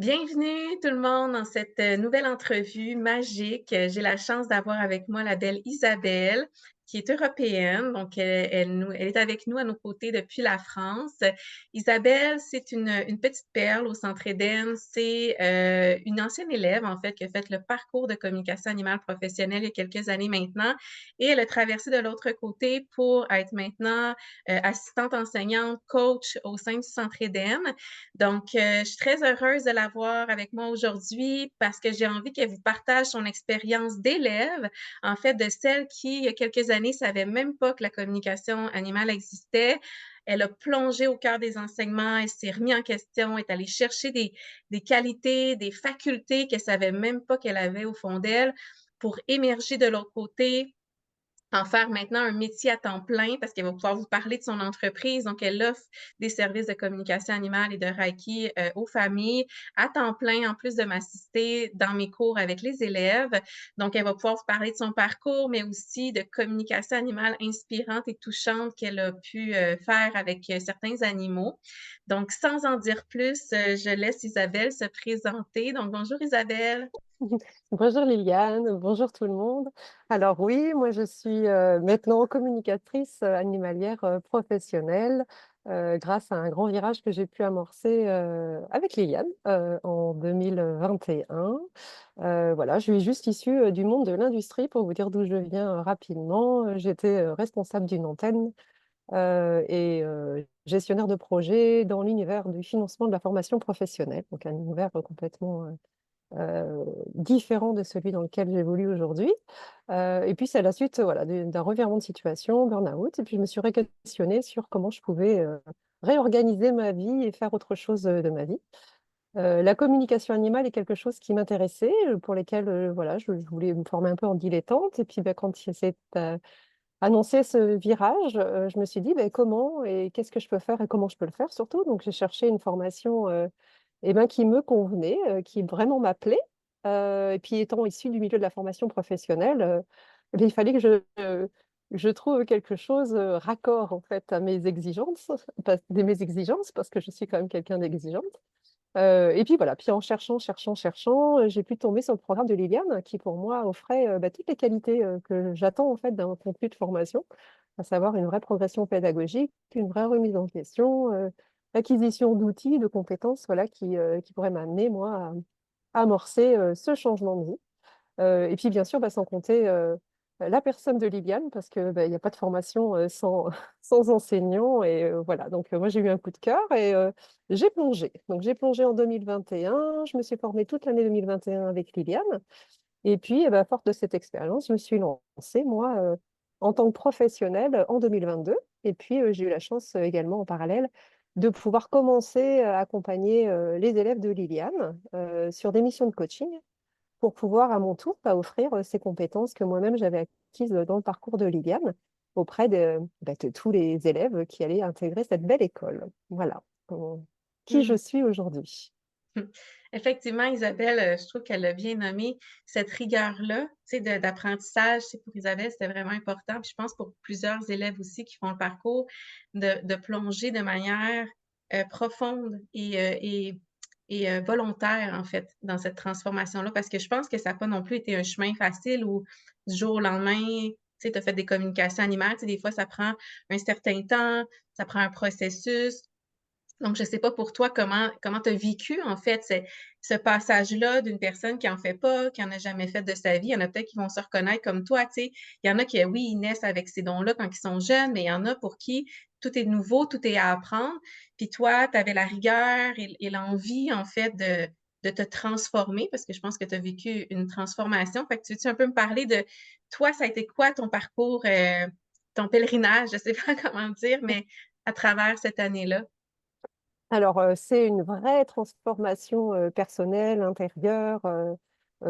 Bienvenue tout le monde dans cette nouvelle entrevue magique. J'ai la chance d'avoir avec moi la belle Isabelle, qui est européenne. Donc, elle est avec nous à nos côtés depuis la France. Isabelle, c'est une petite perle au Centre Éden. C'est une ancienne élève, en fait, qui a fait le parcours de communication animale professionnelle il y a quelques années maintenant. Et elle a traversé de l'autre côté pour être maintenant assistante enseignante, coach au sein du Centre Éden. Donc, je suis très heureuse de l'avoir avec moi aujourd'hui parce que j'ai envie qu'elle vous partage son expérience d'élève, en fait, de celle qui, il y a quelques années, ne savait même pas que la communication animale existait. Elle a plongé au cœur des enseignements, elle s'est remise en question, est allée chercher des qualités, des facultés qu'elle savait même pas qu'elle avait au fond d'elle pour émerger de l'autre côté, en faire maintenant un métier à temps plein parce qu'elle va pouvoir vous parler de son entreprise. Donc, elle offre des services de communication animale et de Reiki aux familles à temps plein, en plus de m'assister dans mes cours avec les élèves. Donc, elle va pouvoir vous parler de son parcours, mais aussi de communication animale inspirante et touchante qu'elle a pu faire avec certains animaux. Donc, sans en dire plus, je laisse Isabelle se présenter. Donc, bonjour Isabelle. Bonjour Liliane, bonjour tout le monde. Alors oui, moi je suis maintenant communicatrice animalière professionnelle grâce à un grand virage que j'ai pu amorcer avec Liliane en 2021. Voilà, je suis juste issue du monde de l'industrie pour vous dire d'où je viens rapidement. J'étais responsable d'une antenne et gestionnaire de projet dans l'univers du financement de la formation professionnelle, donc un univers complètement différent de celui dans lequel j'évolue aujourd'hui. Et puis, c'est à la suite voilà, d'un revirement de situation, burn-out. Et puis, je me suis questionnée sur comment je pouvais réorganiser ma vie et faire autre chose de ma vie. La communication animale est quelque chose qui m'intéressait, pour lesquels voilà, je voulais me former un peu en dilettante. Et puis, ben, quand il s'est annoncé ce virage, je me suis dit ben, comment et qu'est-ce que je peux faire et comment je peux le faire surtout. Donc, j'ai cherché une formation eh ben, qui me convenait, qui vraiment m'appelait. Et puis étant issue du milieu de la formation professionnelle, eh bien, il fallait que je trouve quelque chose, raccord en fait à mes exigences, mes exigences, parce que je suis quand même quelqu'un d'exigeante. Et puis voilà, puis en cherchant, j'ai pu tomber sur le programme de Liliane qui pour moi offrait, bah, toutes les qualités, que j'attends en fait d'un contenu de formation, à savoir une vraie progression pédagogique, une vraie remise en question, l'acquisition d'outils, de compétences, voilà, qui pourraient m'amener moi à amorcer, ce changement de vie. Et puis bien sûr, bah, sans compter, la personne de Liliane parce que, bah, il y a pas de formation, sans sans enseignant et voilà. Donc moi j'ai eu un coup de cœur et j'ai plongé. Donc j'ai plongé en 2021, je me suis formée toute l'année 2021 avec Liliane et puis, bah, forte de cette expérience, je me suis lancée moi, en tant que professionnelle, en 2022 et puis, j'ai eu la chance, également en parallèle de pouvoir commencer à accompagner, les élèves de Liliane, sur des missions de coaching pour pouvoir à mon tour, bah, offrir, ces compétences que moi-même j'avais acquises, dans le parcours de Liliane auprès de tous les élèves qui allaient intégrer cette belle école. Voilà, qui je Hmm. suis aujourd'hui. Effectivement, Isabelle, je trouve qu'elle a bien nommé cette rigueur-là, tu sais, d'apprentissage. C'est pour Isabelle, c'était vraiment important. Puis je pense pour plusieurs élèves aussi qui font le parcours, de plonger de manière profonde et volontaire, en fait, dans cette transformation-là. Parce que je pense que ça n'a pas non plus été un chemin facile où du jour au lendemain, tu sais, tu as fait des communications animales. Tu sais, des fois, ça prend un certain temps, ça prend un processus. Donc, je sais pas pour toi comment tu as vécu en fait ce passage-là d'une personne qui en fait pas, qui en a jamais fait de sa vie. Il y en a peut-être qui vont se reconnaître comme toi, tu sais. Il y en a qui, oui, ils naissent avec ces dons-là quand ils sont jeunes, mais il y en a pour qui tout est nouveau, tout est à apprendre. Puis toi, tu avais la rigueur et l'envie en fait de te transformer parce que je pense que tu as vécu une transformation. Fait que tu veux-tu un peu me parler de toi, ça a été quoi ton parcours, ton pèlerinage, je sais pas comment dire, mais à travers cette année-là? Alors, c'est une vraie transformation, personnelle, intérieure,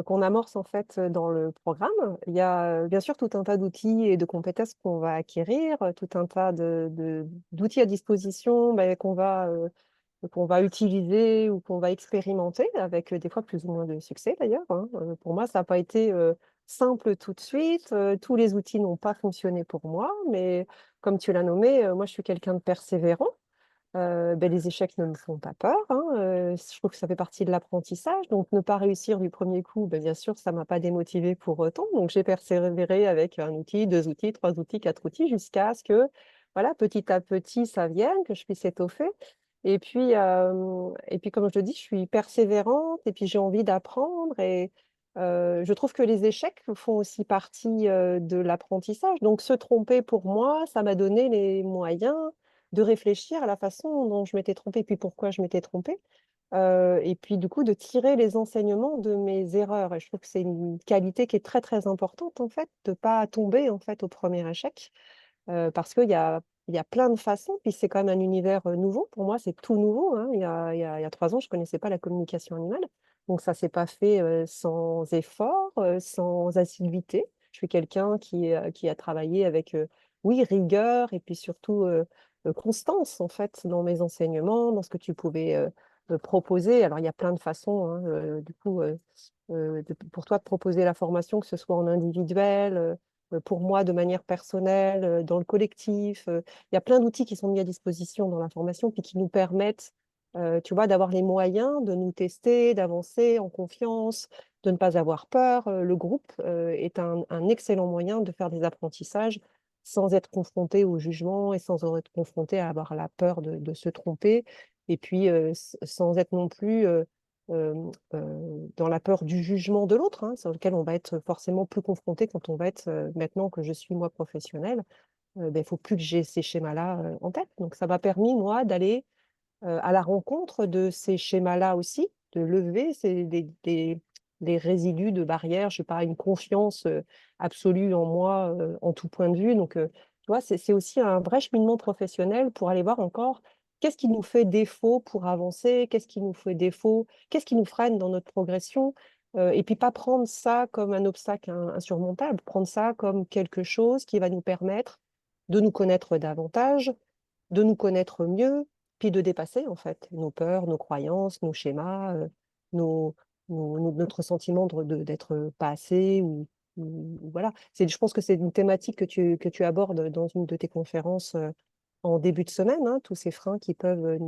qu'on amorce en fait, dans le programme. Il y a, bien sûr tout un tas d'outils et de compétences qu'on va acquérir, tout un tas d'outils à disposition, beh, qu'on va utiliser ou qu'on va expérimenter avec, des fois plus ou moins de succès d'ailleurs, hein. Pour moi, ça n'a pas été, simple tout de suite, tous les outils n'ont pas fonctionné pour moi, mais comme tu l'as nommé, moi je suis quelqu'un de persévérant. Les échecs ne me font pas peur, hein, je trouve que ça fait partie de l'apprentissage. Donc ne pas réussir du premier coup, bien sûr, ça m'a pas démotivée pour autant. Donc j'ai persévéré avec un outil, 2 outils, 3 outils, 4 outils jusqu'à ce que, voilà, petit à petit, ça vienne, que je puisse étoffer. Et puis comme je te dis, je suis persévérante et puis j'ai envie d'apprendre et je trouve que les échecs font aussi partie, de l'apprentissage. Donc se tromper pour moi, ça m'a donné les moyens de réfléchir à la façon dont je m'étais trompée, puis pourquoi je m'étais trompée, et puis du coup de tirer les enseignements de mes erreurs et je trouve que c'est une qualité qui est très, très importante en fait, de pas tomber en fait au premier échec, parce qu'il y a plein de façons, puis c'est quand même un univers, nouveau. Pour moi, c'est tout nouveau, hein. Il y a 3 ans, je connaissais pas la communication animale, donc ça s'est pas fait, sans effort, sans assiduité. Je suis quelqu'un qui a travaillé avec, oui, rigueur et puis surtout, constance, en fait, dans mes enseignements, dans ce que tu pouvais, me proposer. Alors il y a plein de façons, hein, du coup, pour toi de proposer la formation, que ce soit en individuel, pour moi de manière personnelle, dans le collectif. Il y a plein d'outils qui sont mis à disposition dans la formation, puis qui nous permettent, tu vois, d'avoir les moyens de nous tester, d'avancer en confiance, de ne pas avoir peur. Le groupe, est un excellent moyen de faire des apprentissages sans être confronté au jugement et sans être confronté à avoir la peur de se tromper. Et puis, sans être non plus dans la peur du jugement de l'autre, hein, sur lequel on va être forcément plus confronté quand on va être, maintenant que je suis moi professionnelle, il faut plus que j'ai ces schémas-là, en tête. Donc ça m'a permis, moi, d'aller, à la rencontre de ces schémas-là aussi, de lever les résidus de barrières, je sais pas, une confiance, absolue en moi, en tout point de vue. Donc, tu vois, c'est aussi un vrai cheminement professionnel pour aller voir encore qu'est-ce qui nous fait défaut pour avancer, qu'est-ce qui nous fait défaut, qu'est-ce qui nous freine dans notre progression, et puis pas prendre ça comme un obstacle insurmontable, prendre ça comme quelque chose qui va nous permettre de nous connaître davantage, de nous connaître mieux, puis de dépasser en fait nos peurs, nos croyances, nos schémas, nos, notre sentiment d'être pas assez ou voilà. Je pense que c'est une thématique que tu abordes dans une de tes conférences, en début de semaine, hein, tous ces freins qui peuvent,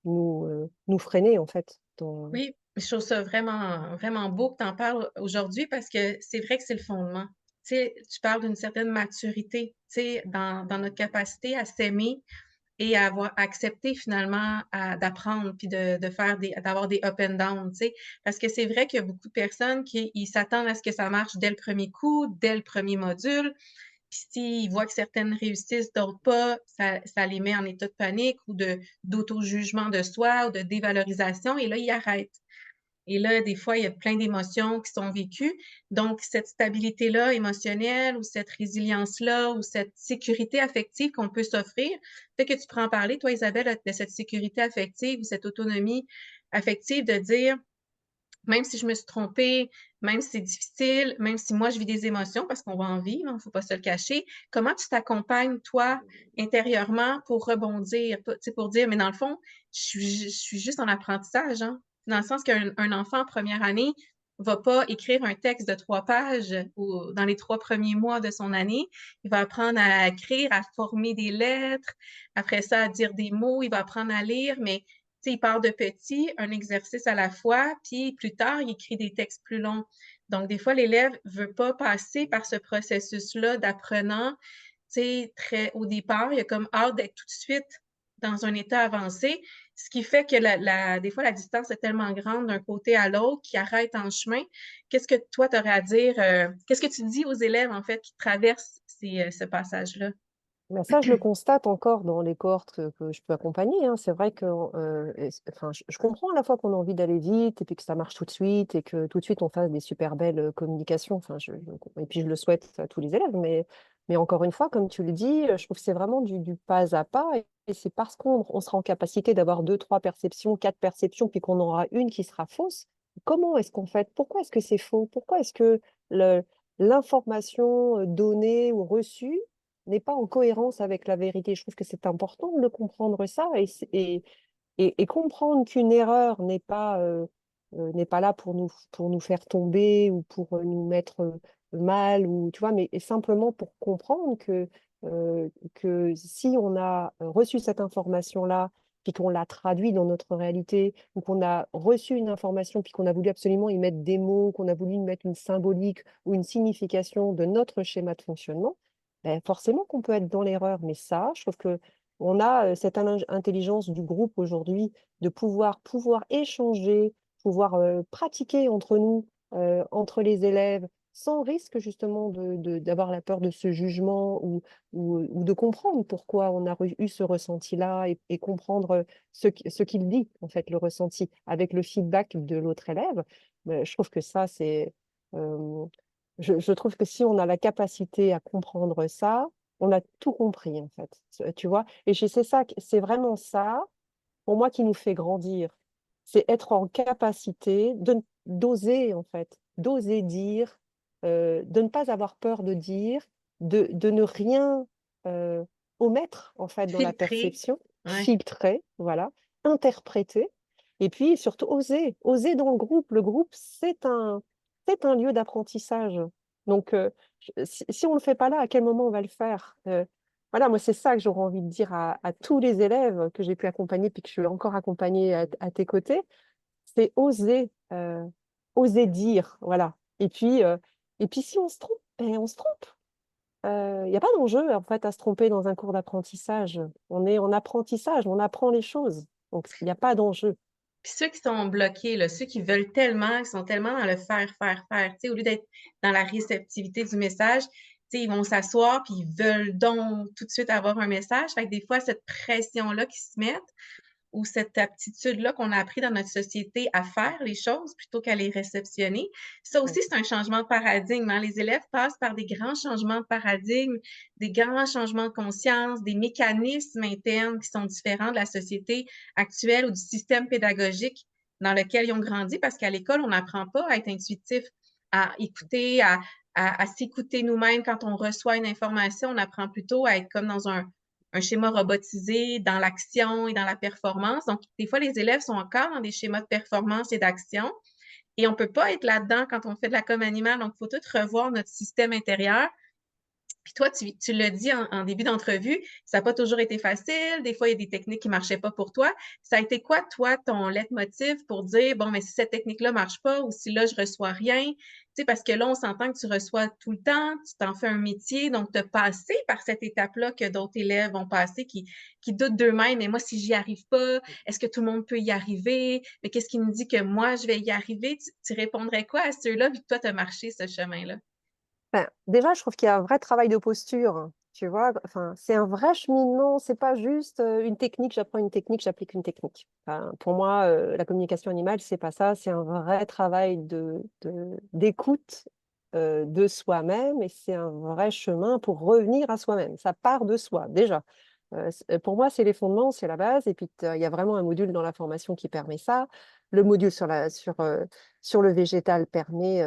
nous freiner en fait. Oui, je trouve ça vraiment, vraiment beau que tu en parles aujourd'hui parce que c'est vrai que c'est le fondement. Tu sais, tu parles d'une certaine maturité, tu sais, dans notre capacité à s'aimer et à avoir accepté finalement d'apprendre puis de faire d'avoir des up and down, tu sais. Parce que c'est vrai qu'il y a beaucoup de personnes qui ils s'attendent à ce que ça marche dès le premier coup, dès le premier module. Puis s'ils voient que certaines réussissent, d'autres pas, ça les met en état de panique ou d'auto-jugement de soi ou de dévalorisation et là, ils arrêtent. Et là, des fois, il y a plein d'émotions qui sont vécues. Donc, cette stabilité-là émotionnelle ou cette résilience-là ou cette sécurité affective qu'on peut s'offrir, peut-être que tu pourrais en parler, toi, Isabelle, de cette sécurité affective ou cette autonomie affective de dire, même si je me suis trompée, même si c'est difficile, même si moi je vis des émotions, parce qu'on va en vivre, il ne faut pas se le cacher, comment tu t'accompagnes, toi, intérieurement, pour rebondir, tu sais, pour dire, mais dans le fond, je suis juste en apprentissage, hein? Dans le sens qu'un enfant en première année va pas écrire un texte de 3 pages ou dans les 3 premiers mois de son année. Il va apprendre à écrire, à former des lettres, après ça, à dire des mots, il va apprendre à lire, mais sais, il part de petit, un exercice à la fois, puis plus tard, il écrit des textes plus longs. Donc, des fois, l'élève ne veut pas passer par ce processus-là d'apprenant. Tu sais, très au départ, il a comme hâte d'être tout de suite dans un état avancé, ce qui fait que des fois, la distance est tellement grande d'un côté à l'autre qu'il arrête en chemin. Qu'est-ce que toi, tu aurais à dire? Qu'est-ce que tu dis aux élèves, en fait, qui traversent ce passage-là? Ben ça, je le constate encore dans les cohortes que je peux accompagner, hein. C'est vrai que, enfin, je comprends à la fois qu'on a envie d'aller vite et puis que ça marche tout de suite et que tout de suite on fasse des super belles communications. Enfin, et puis je le souhaite à tous les élèves. Mais encore une fois, comme tu le dis, je trouve que c'est vraiment du pas à pas. Et c'est parce qu'on sera en capacité d'avoir deux, trois perceptions, quatre perceptions, puis qu'on aura une qui sera fausse. Comment est-ce qu'on fait? Pourquoi est-ce que c'est faux? Pourquoi est-ce que le- l'information donnée ou reçue n'est pas en cohérence avec la vérité? Je trouve que c'est important de le comprendre ça et comprendre qu'une erreur n'est pas là pour nous faire tomber ou pour nous mettre mal, ou, tu vois, mais simplement pour comprendre que si on a reçu cette information-là puis qu'on l'a traduit dans notre réalité, ou qu'on a reçu une information, puis qu'on a voulu absolument y mettre des mots, qu'on a voulu y mettre une symbolique ou une signification de notre schéma de fonctionnement, ben forcément qu'on peut être dans l'erreur. Mais ça, je trouve que on a cette intelligence du groupe aujourd'hui de pouvoir échanger, pouvoir pratiquer entre nous, entre les élèves, sans risque justement d'avoir la peur de ce jugement ou de comprendre pourquoi on a eu ce ressenti-là et comprendre ce qu'il dit, en fait, le ressenti, avec le feedback de l'autre élève. Je trouve que ça, euh, je trouve que si on a la capacité à comprendre ça, on a tout compris, en fait. Tu vois? Et c'est ça, c'est vraiment ça, pour moi, qui nous fait grandir. C'est être en capacité d'oser, en fait, d'oser dire, de ne pas avoir peur de dire, de ne rien omettre, en fait, dans la Filtrer, perception, ouais. filtrer, voilà, interpréter, et puis surtout oser dans le groupe. Le groupe, c'est un lieu d'apprentissage. Donc, si on ne le fait pas là, à quel moment on va le faire? Voilà, moi, c'est ça que j'aurais envie de dire à tous les élèves que j'ai pu accompagner, puis que je suis encore accompagnée à tes côtés, c'est oser dire, voilà. Et puis si on se trompe, ben, on se trompe. Il n'y a pas d'enjeu, en fait, à se tromper dans un cours d'apprentissage. On est en apprentissage, on apprend les choses. Donc, il n'y a pas d'enjeu. Puis ceux qui sont bloqués, là, ceux qui veulent tellement, qui sont tellement dans le faire, faire, faire, tu sais, au lieu d'être dans la réceptivité du message, tu sais, ils vont s'asseoir puis ils veulent donc tout de suite avoir un message. Fait que des fois, cette pression-là qui se met, ou cette aptitude-là qu'on a appris dans notre société à faire les choses plutôt qu'à les réceptionner. Ça Ouais. aussi, c'est un changement de paradigme, hein. Les élèves passent par des grands changements de paradigme, des grands changements de conscience, des mécanismes internes qui sont différents de la société actuelle ou du système pédagogique dans lequel ils ont grandi, parce qu'à l'école, on n'apprend pas à être intuitif, à écouter, à s'écouter nous-mêmes quand on reçoit une information. On apprend plutôt à être comme dans un schéma robotisé dans l'action et dans la performance. Donc, des fois, les élèves sont encore dans des schémas de performance et d'action. Et on ne peut pas être là-dedans quand on fait de la com animale. Donc, il faut tout revoir notre système intérieur. Puis toi, tu l'as dit en début d'entrevue, ça n'a pas toujours été facile. Des fois, il y a des techniques qui ne marchaient pas pour toi. Ça a été quoi, toi, ton leitmotiv pour dire, bon, mais si cette technique-là ne marche pas ou si là, je ne reçois rien? Tu sais, parce que là, on s'entend que tu reçois tout le temps, tu t'en fais un métier, donc de passer par cette étape-là que d'autres élèves ont passé, qui doutent d'eux-mêmes, mais moi, si j'y arrive pas, est-ce que tout le monde peut y arriver? Mais qu'est-ce qui me dit que moi, je vais y arriver? Tu répondrais quoi à ceux-là, vu que toi, tu as marché ce chemin-là? Ben, déjà, je trouve qu'il y a un vrai travail de posture, hein, tu vois. Enfin, c'est un vrai cheminement, c'est pas juste une technique, j'apprends une technique, j'applique une technique. Enfin, pour moi, la communication animale, c'est pas ça, c'est un vrai travail d'écoute de soi-même et c'est un vrai chemin pour revenir à soi-même. Ça part de soi, déjà. Pour moi, c'est les fondements, c'est la base. Et puis, il y a vraiment un module dans la formation qui permet ça. Le module sur le végétal permet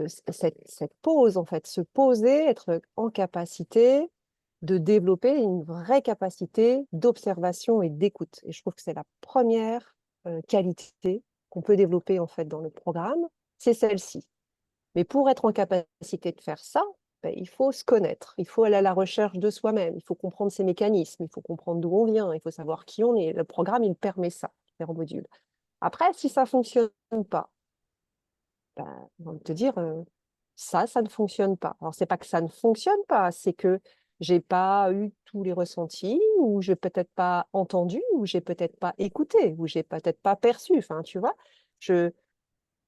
cette pause, en fait, se poser, être en capacité de développer une vraie capacité d'observation et d'écoute. Et je trouve que c'est la première qualité qu'on peut développer, en fait, dans le programme, c'est celle-ci. Mais pour être en capacité de faire ça, ben, il faut se connaître, il faut aller à la recherche de soi-même, il faut comprendre ses mécanismes, il faut comprendre d'où on vient, il faut savoir qui on est. Le programme, il permet ça, faire module. Après, si ça ne fonctionne pas, ben, on va te dire, ça ne fonctionne pas. Alors, c'est pas que ça ne fonctionne pas, c'est que j'ai pas eu tous les ressentis, ou j'ai peut-être pas entendu, ou j'ai peut-être pas écouté, ou j'ai peut-être pas perçu. Enfin, tu vois, je,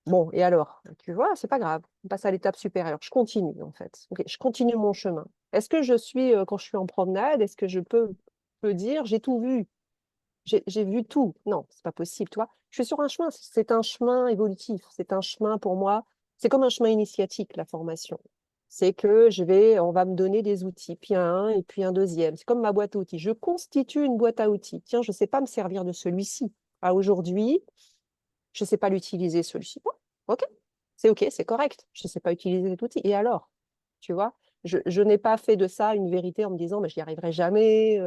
bon, et alors, tu vois, c'est pas grave. On passe à l'étape supérieure. Je continue, en fait. Ok, je continue mon chemin. Est-ce que je suis, quand je suis en promenade, est-ce que peux dire, j'ai tout vu, j'ai vu tout? Non, c'est pas possible, tu vois. Je suis sur un chemin, c'est un chemin évolutif. C'est un chemin pour moi, c'est comme un chemin initiatique, la formation. C'est que on va me donner des outils, puis un et puis un deuxième. C'est comme ma boîte à outils. Je constitue une boîte à outils. Tiens, je ne sais pas me servir de celui-ci. À aujourd'hui, je ne sais pas l'utiliser, celui-ci. Bon, ok, c'est correct. Je ne sais pas utiliser cet outil. Et alors, tu vois, je n'ai pas fait de ça une vérité en me disant, mais je n'y arriverai jamais,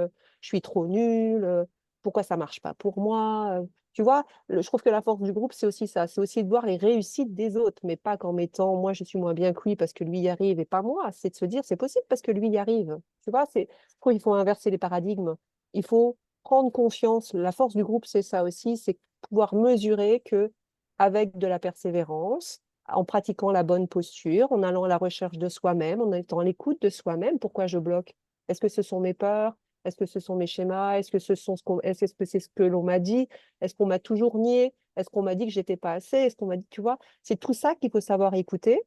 je suis trop nulle, pourquoi ça ne marche pas pour moi. Tu vois, je trouve que la force du groupe, c'est aussi ça. C'est aussi de voir les réussites des autres, mais pas qu'en mettant, moi, je suis moins bien que lui parce que lui y arrive et pas moi. C'est de se dire, c'est possible parce que lui y arrive. Tu vois, je trouve qu'il faut inverser les paradigmes. Il faut prendre confiance. La force du groupe, c'est ça aussi, c'est pouvoir mesurer que avec de la persévérance, en pratiquant la bonne posture, en allant à la recherche de soi-même, en étant à l'écoute de soi-même, pourquoi je bloque? Est-ce que ce sont mes peurs? Est-ce que ce sont mes schémas? Est-ce que est-ce que c'est ce que l'on m'a dit? Est-ce qu'on m'a toujours nié? Est-ce qu'on m'a dit que j'étais pas assez? Est-ce qu'on m'a dit, tu vois, c'est tout ça qu'il faut savoir écouter.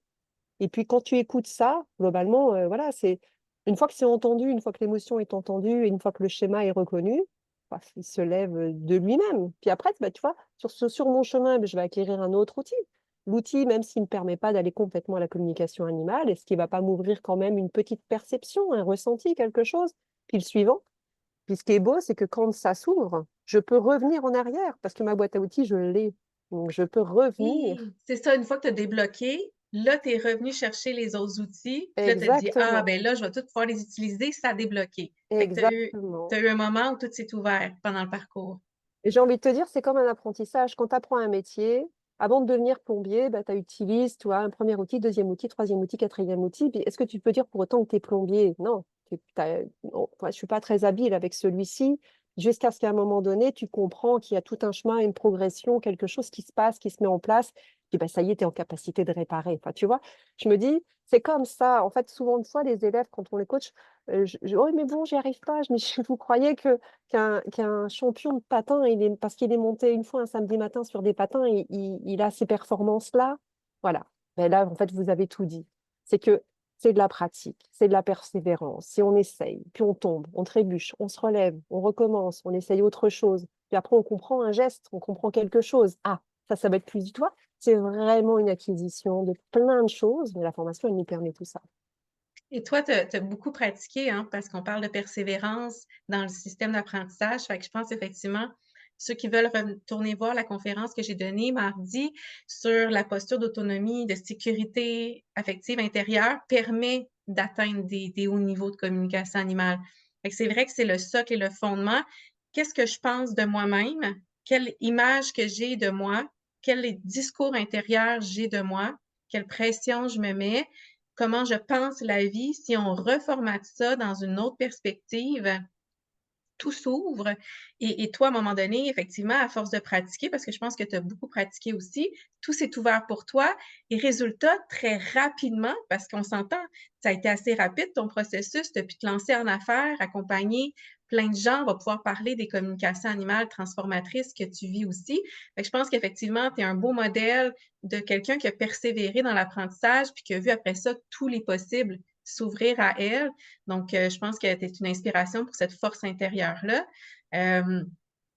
Et puis quand tu écoutes ça, globalement, voilà, c'est une fois que c'est entendu, une fois que l'émotion est entendue, et une fois que le schéma est reconnu, bah, il se lève de lui-même. Puis après, bah, tu vois, sur mon chemin, bah, je vais acquérir un autre outil. L'outil, même s'il ne me permet pas d'aller complètement à la communication animale, est-ce qu'il ne va pas m'ouvrir quand même une petite perception, un ressenti, quelque chose? Puis le suivant. Puis ce qui est beau, c'est que quand ça s'ouvre, je peux revenir en arrière parce que ma boîte à outils, je l'ai. Donc je peux revenir. Oui, c'est ça, une fois que tu as débloqué, là, tu es revenu chercher les autres outils, puis là, tu as dit, ah, Exactement. ben là, je vais tout pouvoir les utiliser, ça a débloqué. Fait que Exactement. t'as eu un moment où tout s'est ouvert pendant le parcours. Et j'ai envie de te dire, c'est comme un apprentissage. Quand tu apprends un métier, avant de devenir plombier, bah, tu utilises, tu vois, un premier outil, deuxième outil, troisième outil, quatrième outil. Puis est-ce que tu peux dire pour autant que tu es plombier? Non, non, moi, je suis pas très habile avec celui-ci, jusqu'à ce qu'à un moment donné, tu comprends qu'il y a tout un chemin, une progression, quelque chose qui se passe, qui se met en place. Puis bah, ça y est, tu es en capacité de réparer. Enfin, tu vois, je me dis, c'est comme ça. En fait, souvent de fois, les élèves, quand on les coach, oh, mais bon, j'y arrive pas. Mais vous croyez qu'un champion de patin, parce qu'il est monté une fois un samedi matin sur des patins, il a ces performances-là. Voilà. Ben là, en fait, vous avez tout dit. C'est que c'est de la pratique, c'est de la persévérance. Si on essaye, puis on tombe, on trébuche, on se relève, on recommence, on essaye autre chose. Puis après, on comprend un geste, on comprend quelque chose. Ah, ça va être plus du tout. C'est vraiment une acquisition de plein de choses, mais la formation, elle nous permet tout ça. Et toi, tu as beaucoup pratiqué, hein, parce qu'on parle de persévérance dans le système d'apprentissage. Fait que je pense effectivement, ceux qui veulent retourner voir la conférence que j'ai donnée mardi sur la posture d'autonomie, de sécurité affective intérieure permet d'atteindre des hauts niveaux de communication animale. Fait que c'est vrai que c'est le socle et le fondement. Qu'est-ce que je pense de moi-même? Quelle image que j'ai de moi? Quel discours intérieur j'ai de moi? Quelle pression je me mets? Comment je pense la vie, si on reformate ça dans une autre perspective, tout s'ouvre. Et toi, à un moment donné, effectivement, à force de pratiquer, parce que je pense que tu as beaucoup pratiqué aussi, tout s'est ouvert pour toi. Et résultat, très rapidement, parce qu'on s'entend, ça a été assez rapide ton processus, tu as pu te lancer en affaires, accompagner plein de gens, on va pouvoir parler des communications animales transformatrices que tu vis aussi. Fait que je pense qu'effectivement, tu es un beau modèle de quelqu'un qui a persévéré dans l'apprentissage, puis qui a vu après ça tous les possibles s'ouvrir à elle. Donc, je pense que tu es une inspiration pour cette force intérieure-là. Euh,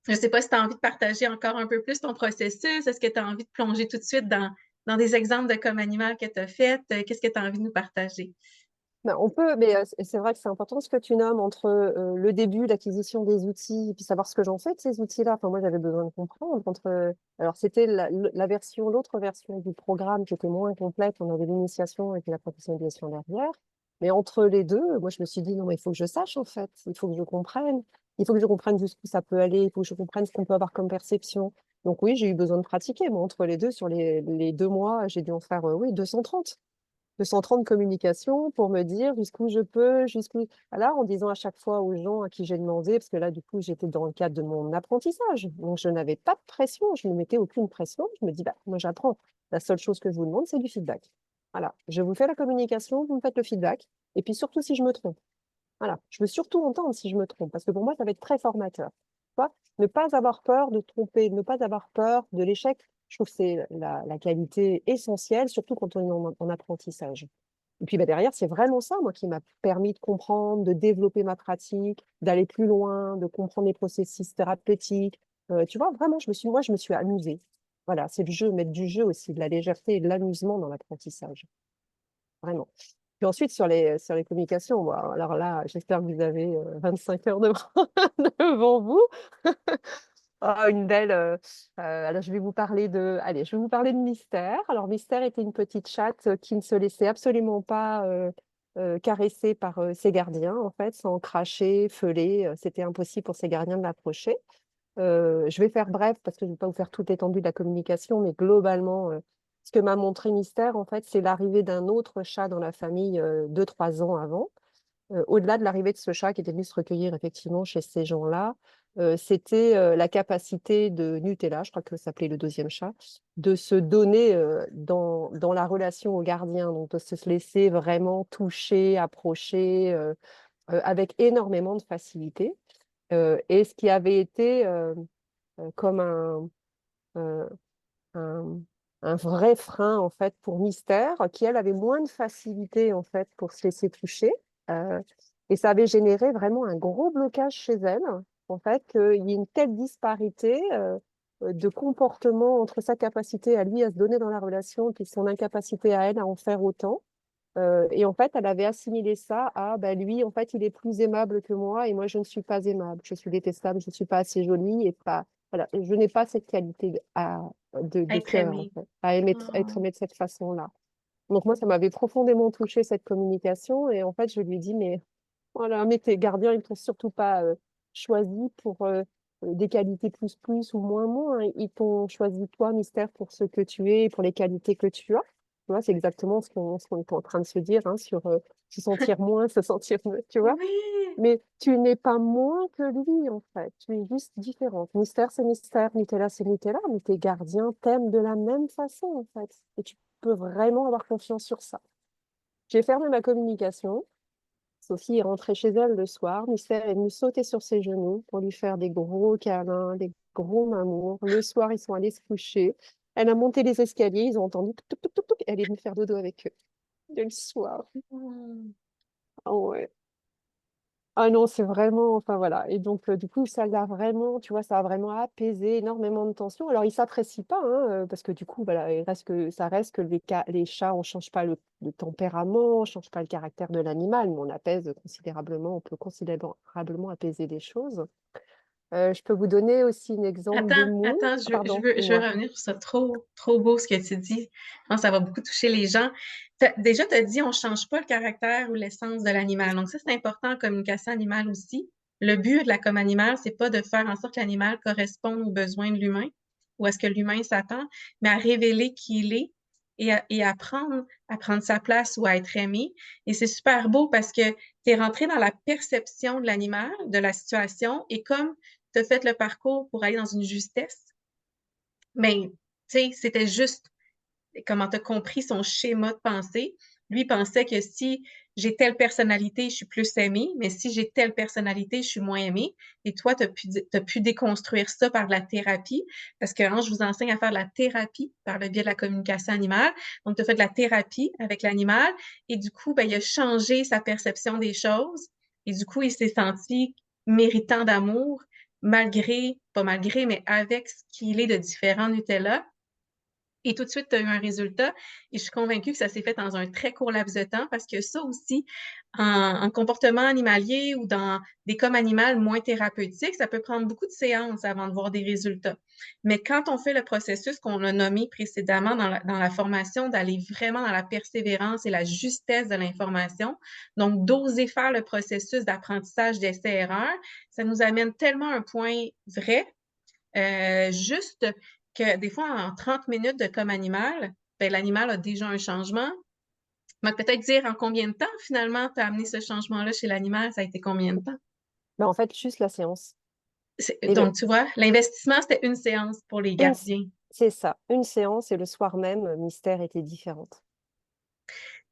je ne sais pas si tu as envie de partager encore un peu plus ton processus. Est-ce que tu as envie de plonger tout de suite dans des exemples de comme animal que tu as fait? Qu'est-ce que tu as envie de nous partager? Ben, on peut, mais c'est vrai que c'est important ce que tu nommes entre le début, l'acquisition des outils, et puis savoir ce que j'en fais de ces outils-là. Enfin, moi, j'avais besoin de comprendre. Alors, c'était l'autre version du programme qui était moins complète. On avait l'initiation et puis la professionnalisation derrière. Mais entre les deux, moi, je me suis dit, non, mais il faut que je sache, en fait. Il faut que je comprenne. Il faut que je comprenne jusqu'où ça peut aller. Il faut que je comprenne ce qu'on peut avoir comme perception. Donc, oui, j'ai eu besoin de pratiquer. Mais entre les deux, sur les 2 mois, j'ai dû en faire, oui, 230 communications pour me dire jusqu'où je peux, jusqu'où. Voilà, en disant à chaque fois aux gens à qui j'ai demandé, parce que là, du coup, j'étais dans le cadre de mon apprentissage. Donc, je n'avais pas de pression, je ne mettais aucune pression. Je me dis, bah, moi, j'apprends. La seule chose que je vous demande, c'est du feedback. Voilà, je vous fais la communication, vous me faites le feedback. Et puis surtout si je me trompe. Voilà, je veux surtout entendre si je me trompe, parce que pour moi, ça va être très formateur. Tu vois, ne pas avoir peur de tromper, ne pas avoir peur de l'échec, je trouve que c'est la qualité essentielle, surtout quand on est en apprentissage. Et puis bah, derrière, c'est vraiment ça, moi, qui m'a permis de comprendre, de développer ma pratique, d'aller plus loin, de comprendre les processus thérapeutiques. Tu vois, vraiment, moi, je me suis amusée. Voilà, c'est le jeu, mettre du jeu aussi, de la légèreté et de l'amusement dans l'apprentissage. Vraiment. Puis ensuite, sur les communications, bon, alors là, j'espère que vous avez 25 heures devant vous. Une belle. Alors, je vais vous parler de Mystère. Alors, Mystère était une petite chatte qui ne se laissait absolument pas caresser par ses gardiens, en fait, sans cracher, feuler. C'était impossible pour ses gardiens de l'approcher. Je vais faire bref parce que je ne vais pas vous faire toute l'étendue de la communication, mais globalement, ce que m'a montré Mystère, en fait, c'est l'arrivée d'un autre chat dans la famille 2, 3 ans avant. Au-delà de l'arrivée de ce chat qui était venu se recueillir effectivement chez ces gens-là, c'était la capacité de Nutella, je crois que ça s'appelait le deuxième chat, de se donner dans la relation au gardien, donc de se laisser vraiment toucher, approcher avec énormément de facilité. Et ce qui avait été comme euh, un, un vrai frein en fait pour Mystère, qui elle avait moins de facilité en fait pour se laisser toucher. Euh, et ça avait généré vraiment un gros blocage chez elle, en fait, qu'il y ait une telle disparité de comportement entre sa capacité à lui à se donner dans la relation et son incapacité à elle à en faire autant. Et en fait, elle avait assimilé ça à bah, lui, en fait, il est plus aimable que moi et moi, je ne suis pas aimable. Je suis détestable, je ne suis pas assez jolie et pas. Voilà, je n'ai pas cette qualité de Être cœur, en aimé. fait, à aimer, être Oh. aimé de cette façon-là. Donc, moi, ça m'avait profondément touché cette communication. Et en fait, je lui dis, mais voilà, mais tes gardiens, ils ne t'ont surtout pas choisi pour des qualités plus plus ou moins moins. Ils t'ont choisi toi, Mystère, pour ce que tu es, pour les qualités que tu as. Tu vois, c'est exactement ce qu'on est en train de se dire hein, sur se sentir moins, se sentir mieux, tu vois. Oui. Mais tu n'es pas moins que lui, en fait. Tu es juste différente. Mystère, c'est Mystère. Nutella, c'est Nutella. Mais tes gardiens t'aiment de la même façon, en fait. Et tu peux vraiment avoir confiance sur ça. J'ai fermé ma communication. Sophie est rentrée chez elle le soir. Mystère est venu sauter sur ses genoux pour lui faire des gros câlins, des gros mamours. Le soir, ils sont allés se coucher. Elle a monté les escaliers. Ils ont entendu tuk, tuk, tuk, tuk, tuk, et elle est venue faire dodo avec eux. Dès le soir. Oh. Ah ouais. Ah non, c'est vraiment, enfin voilà. Et donc, du coup, ça l'a vraiment, tu vois, ça a vraiment apaisé énormément de tensions. Alors, ils s'apprécient pas, hein, parce que du coup, voilà, ça reste que les chats, on change pas le tempérament, on change pas le caractère de l'animal, mais on apaise considérablement, on peut considérablement apaiser les choses. Je peux vous donner aussi un exemple de Attends, mots. attends, Ah, pardon, je veux dis-moi. revenir sur ça. Trop, trop beau ce que tu dis. Je pense que ça va beaucoup toucher les gens. Déjà, tu as dit, on change pas le caractère ou l'essence de l'animal. Donc, ça, c'est important en communication animale aussi. Le but de la com animale, c'est pas de faire en sorte que l'animal corresponde aux besoins de l'humain ou à ce que l'humain s'attend, mais à révéler qui il est et à prendre sa place ou à être aimé. Et c'est super beau parce que tu es rentré dans la perception de l'animal, de la situation, et comme tu as fait le parcours pour aller dans une justesse, mais tu sais, c'était juste comment tu as compris son schéma de pensée. Lui pensait que si j'ai telle personnalité, je suis plus aimée, mais si j'ai telle personnalité, je suis moins aimée. Et toi, t'as pu déconstruire ça par de la thérapie, parce que hein, je vous enseigne à faire de la thérapie par le biais de la communication animale. Donc, tu as fait de la thérapie avec l'animal, et du coup, ben, il a changé sa perception des choses, et du coup, il s'est senti méritant d'amour, malgré, pas malgré, mais avec ce qu'il est de différent Nutella. Et tout de suite, tu as eu un résultat. Et je suis convaincue que ça s'est fait dans un très court laps de temps parce que ça aussi, en comportement animalier ou dans des coms animales moins thérapeutiques, ça peut prendre beaucoup de séances avant de voir des résultats. Mais quand on fait le processus qu'on a nommé précédemment dans la formation, d'aller vraiment dans la persévérance et la justesse de l'information, donc d'oser faire le processus d'apprentissage d'essai-erreur, ça nous amène tellement à un point vrai juste que des fois, en 30 minutes de comme animal, ben, l'animal a déjà un changement. Mais peut-être dire en combien de temps, finalement, tu as amené ce changement-là chez l'animal, ça a été combien de temps? Mais en fait, juste la séance. Et Donc, tu vois, l'investissement, c'était une séance pour les une, gardiens. c'est ça, une séance et le soir même, Mystère était différente.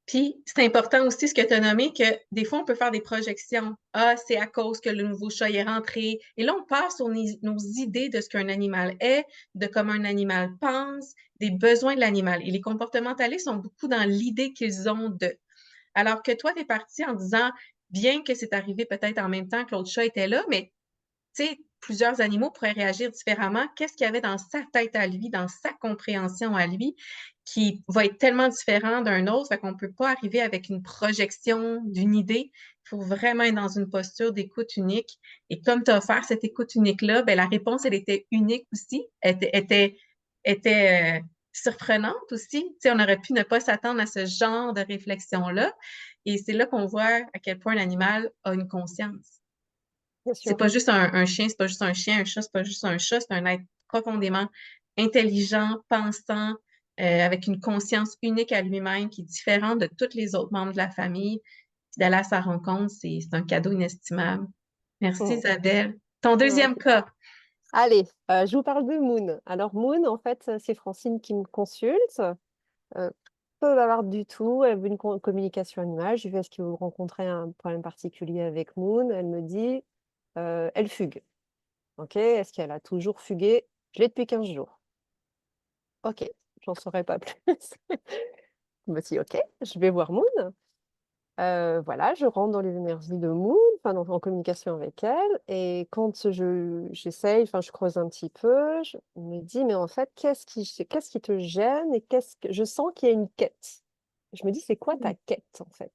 Puis, c'est important aussi ce que tu as nommé, que des fois, on peut faire des projections. Ah, c'est à cause que le nouveau chat est rentré. Et là, on part sur nos idées de ce qu'un animal est, de comment un animal pense, des besoins de l'animal. Et les comportementalistes sont beaucoup dans l'idée qu'ils ont de. Alors que toi, tu es parti en disant, bien que c'est arrivé peut-être en même temps que l'autre chat était là, mais tu sais, plusieurs animaux pourraient réagir différemment. Qu'est-ce qu'il y avait dans sa tête à lui, dans sa compréhension à lui, qui va être tellement différent d'un autre, fait qu'on ne peut pas arriver avec une projection d'une idée. Il faut vraiment être dans une posture d'écoute unique. Et comme tu as offert cette écoute unique-là, ben, la réponse, elle était unique aussi. Elle était surprenante aussi. Tu sais, on aurait pu ne pas s'attendre à ce genre de réflexion-là. Et c'est là qu'on voit à quel point l'animal a une conscience. Bien C'est sûr. pas juste un chien, c'est pas juste un chien, un chat, c'est pas juste un chat, c'est un être profondément intelligent, pensant, avec une conscience unique à lui-même qui est différente de tous les autres membres de la famille. Puis d'aller à sa rencontre, c'est un cadeau inestimable. Merci Mm. Isabelle. Ton Ok. deuxième cas. Allez, je vous parle de Moon. Alors Moon, en fait, c'est Francine qui me consulte. Euh, Peu bavarde du tout. Elle veut une communication animale. Je lui fais, est-ce que vous rencontrez un problème particulier avec Moon? Elle me dit, elle fugue. Ok, est-ce qu'elle a toujours fugué? Je l'ai depuis 15 jours. Ok, j'en saurais pas plus. Je me dis, ok, je vais voir Moon. Voilà, je rentre dans les énergies de Moon, enfin, en communication avec elle. Et quand j'essaye, enfin, je creuse un petit peu, je me dis, mais en fait, qu'est-ce qui te gêne et je sens qu'il y a une quête. Je me dis, c'est quoi ta quête, en fait?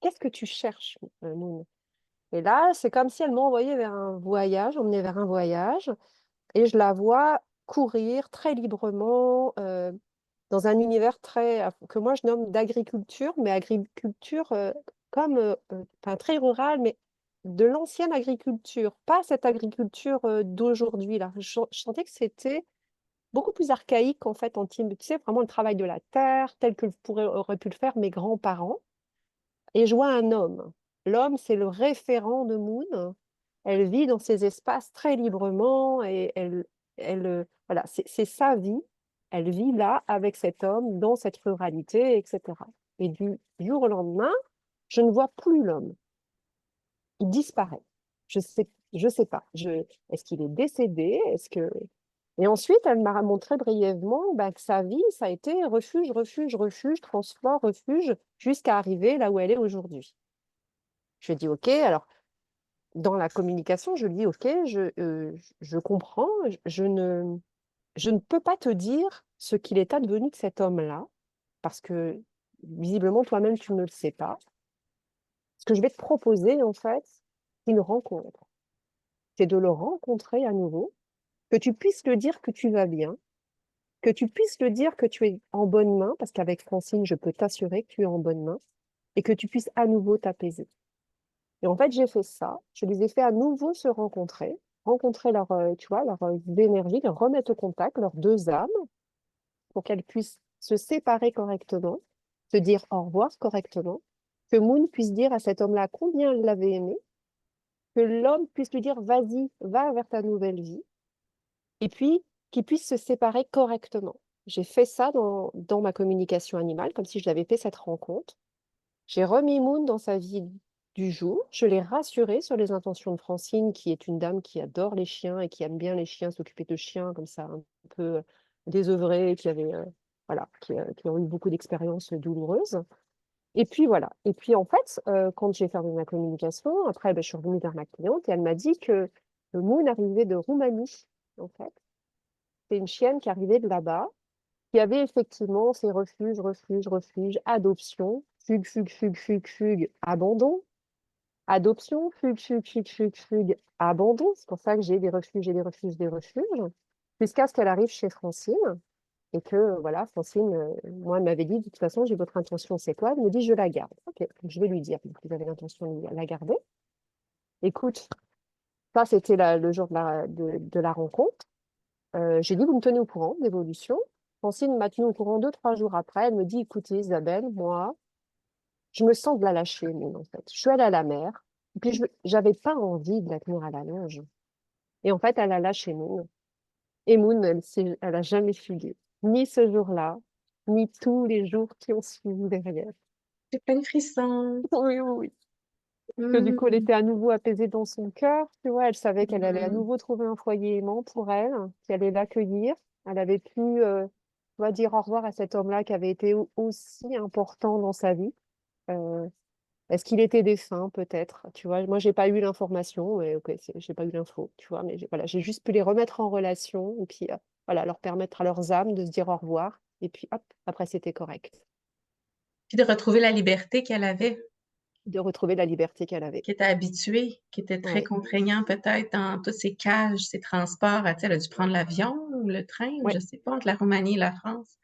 Qu'est-ce que tu cherches, Moon? Et là, c'est comme si elle m'envoyait vers un voyage, emmenait vers un voyage, et je la vois courir très librement, dans un univers que moi je nomme d'agriculture, mais agriculture comme enfin, très rurale, mais de l'ancienne agriculture, pas cette agriculture d'aujourd'hui là. Je sentais que c'était beaucoup plus archaïque en fait, tu sais, vraiment le travail de la terre tel que auraient pu le faire mes grands-parents. Et je vois un homme. L'homme, c'est le référent de Moon. Elle vit dans ces espaces très librement et voilà, c'est sa vie. Elle vit là avec cet homme, dans cette ruralité, etc. Et du jour au lendemain, je ne vois plus l'homme. Il disparaît. Je sais pas. Est-ce qu'il est décédé? Et ensuite, elle m'a montré brièvement bah, que sa vie, ça a été refuge, refuge, refuge, transport, refuge, jusqu'à arriver là où elle est aujourd'hui. Je dis OK. Alors, dans la communication, je lui dis OK, je comprends. Je ne peux pas te dire ce qu'il est advenu de cet homme-là, parce que visiblement, toi-même, tu ne le sais pas. Ce que je vais te proposer, en fait, c'est une rencontre. C'est de le rencontrer à nouveau, que tu puisses le dire que tu vas bien, que tu puisses le dire que tu es en bonne main, parce qu'avec Francine, je peux t'assurer que tu es en bonne main, et que tu puisses à nouveau t'apaiser. Et en fait, j'ai fait ça. Je les ai fait à nouveau se rencontrer leur, tu vois, leur énergie, leur remettre au contact, leurs deux âmes, pour qu'elles puissent se séparer correctement, se dire au revoir correctement, que Moon puisse dire à cet homme-là combien elle l'avait aimé, que l'homme puisse lui dire vas-y, va vers ta nouvelle vie, et puis qu'ils puissent se séparer correctement. J'ai fait ça dans ma communication animale, comme si je l'avais fait cette rencontre. J'ai remis Moon dans sa vie du jour. Je l'ai rassurée sur les intentions de Francine, qui est une dame qui adore les chiens et qui aime bien les chiens, s'occuper de chiens comme ça, un peu désœuvrés, voilà, qui ont eu beaucoup d'expériences douloureuses. Et puis voilà. Et puis en fait, quand j'ai fermé ma communication, après, ben, je suis revenue vers ma cliente et elle m'a dit que Moon arrivait de Roumanie, en fait. C'est une chienne qui arrivait de là-bas, qui avait effectivement ces refuges, refuges, refuges, adoption, fugue, fugue, fugue, fugue, fugue, abandon, adoption, fugue, fugue, fugue, fugue, fugue, abandon. C'est pour ça que j'ai des refuges et des refuges, des refuges, jusqu'à ce qu'elle arrive chez Francine et que, voilà, Francine, moi, elle m'avait dit, de toute façon, j'ai votre intention, c'est quoi? Elle me dit, je la garde. Ok, donc je vais lui dire que vous avez l'intention de la garder. Écoute, ça, c'était le jour de la rencontre. J'ai dit, vous me tenez au courant de l'évolution. Francine m'a tenu au courant 2, 3 jours après. Elle me dit, écoutez, Isabelle, moi, je me sens de la lâcher, Moon, en fait. Je suis allée à la mer, et puis j'avais pas envie de la tenir à la longe. Et en fait, elle a lâché Moon. Et Moon, elle a jamais fugué. Ni ce jour-là, ni tous les jours qui ont suivi derrière. J'ai plein de frissons. Oui, oui, oui. Que du coup, elle Hmm. était à nouveau apaisée dans son cœur, tu vois. Elle savait qu'elle allait à Hmm. nouveau trouver un foyer aimant pour elle, qui allait l'accueillir. Elle avait pu, tu vois, dire au revoir à cet homme-là qui avait été aussi important dans sa vie. Euh, Est-ce qu'il était défunt, peut-être? Tu vois, moi, j'ai pas eu l'information, mais ok, j'ai pas eu l'info, tu vois, mais voilà, j'ai juste pu les remettre en relation et puis voilà, leur permettre à leurs âmes de se dire au revoir. Et puis hop, après, c'était correct. Puis de retrouver la liberté qu'elle avait, De retrouver la liberté qu'elle avait. qui était habituée, qui était très Ouais, contraignant peut-être dans tous ces cages, ces transports. Tu sais, elle a dû prendre l'avion ou le train, je ouais, sais pas, entre la Roumanie et la France.